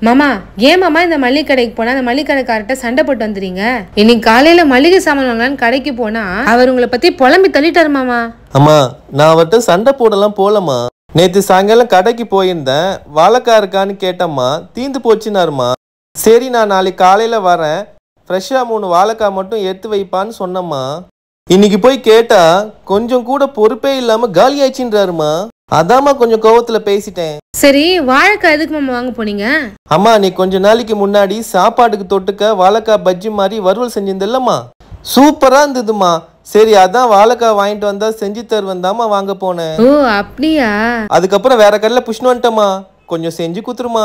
மாமா ஏன் மாமா இந்த மளிகை கடைக்கு போனா அந்த மளிகை கடைக்கார்ட்ட சண்டை போட்டு வந்துறீங்க? இன்னைக்கு காலையில மளிகை சாமான் வாங்கலான்னு கடைக்கு போனா அவர் உங்களை பத்தி புலம்பி தள்ளிட்டாரு மாமா. அம்மா நான் அவர்கிட்ட சண்டை போடலாம் போலம்மா. நேற்று சாயங்காலம் கடைக்கு போயிருந்தேன். வாழைக்காய் இருக்கான்னு கேட்டம்மா, தீந்து போச்சுன்னாருமா. சரி நான் நாளைக்கு காலையில வரேன், ஃப்ரெஷ்ஷாக 3 வாழைக்காய் மட்டும் எடுத்து வைப்பான்னு சொன்னம்மா. இன்னைக்கு போய் கேட்டா கொஞ்சம் கூட பொறுப்பே இல்லாம காலி ஆயிடுச்சுன்றாருமா. அதாம்மா கொஞ்சம் கோவத்துல பேசிட்டேன். சரி வாழைக்காய் எதுக்கு மாமா வாங்க போனீங்க? அம்மா நீ கொஞ்ச நாளைக்கு முன்னாடி சாப்பாட்டுக்கு தொட்டுக்க வாழைக்காய் பஜ்ஜி மாதிரி வறுவல் செஞ்சிருந்தல்லம்மா, சூப்பரா இருந்ததுமா. சரி அதான் வாழைக்காய் வாங்கிட்டு வந்தா செஞ்சு தருவந்தாமா வாங்க போனேன். ஓ அப்படியா? அதுக்கப்புறம் வேற கடையில புஷ்ணு வந்துட்டமா, கொஞ்சம் செஞ்சு குத்துருமா.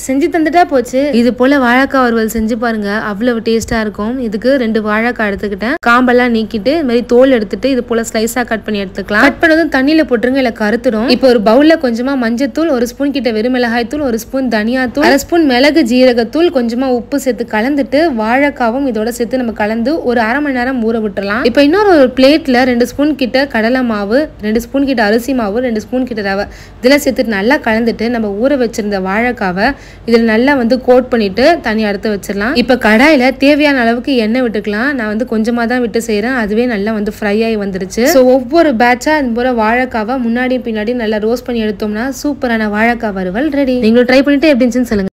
செஞ்சு தந்துட்டா போச்சு. இது போல வாழைக்காய் வறுவல் செஞ்சு பாருங்க, அவ்வளவு டேஸ்டா இருக்கும். இதுக்கு 2 வாழைக்காய் எடுத்துக்கிட்டேன், காம்பெல்லாம் நீக்கிட்டு இந்த மாதிரி தோல் எடுத்துட்டு இது போல ஸ்லைஸா கட் பண்ணி எடுத்துக்கலாம். கட் பண்ணதும் தண்ணியில போட்டுருங்க, இல்ல கருத்துடும். இப்போ ஒரு பவுல்ல கொஞ்சமா மஞ்சத்தூள், 1 ஸ்பூன் கிட்ட வெறும் மிளகாய் தூள், 1 ஸ்பூன் தனியா தூள், 1/2 ஸ்பூன் மிளகு ஜீரகத்தூள், கொஞ்சமா உப்பு சேர்த்து கலந்துட்டு வாழைக்காவும் இதோட சேர்த்து நம்ம கலந்து ஒரு 1/2 மணி நேரம் ஊற விட்டுறலாம். இப்போ இன்னொரு பிளேட்ல 2 ஸ்பூன் கிட்ட கடலை மாவு, 2 ஸ்பூன் கிட்ட அரிசி மாவு, 2 ஸ்பூன் கிட்ட ரவை இதெல்லாம் சேர்த்துட்டு நல்லா கலந்துட்டு நம்ம ஊற வச்சிருந்த வாழைக்காவை இதில் நல்லா கோட் பண்ணிட்டு தனியாக எடுத்து வச்சிடலாம். இப்போ கடாயில் தேவையான அளவுக்கு எண்ணெய் விட்டுக்கலாம். நான் கொஞ்சமாக தான் விட்டு செய்கிறேன், அதுவே நல்லா ஃப்ரை ஆகி வந்துருச்சு. ஸோ ஒவ்வொரு பேட்சா இது போல வாழைக்காவை முன்னாடி பின்னாடி நல்லா ரோஸ்ட் பண்ணி எடுத்தோம்னா சூப்பரான வாழைக்காய் வறுவல் ரெடி. நீங்களும் ட்ரை பண்ணிட்டு எப்படி இருந்துச்சுன்னு சொல்லுங்க.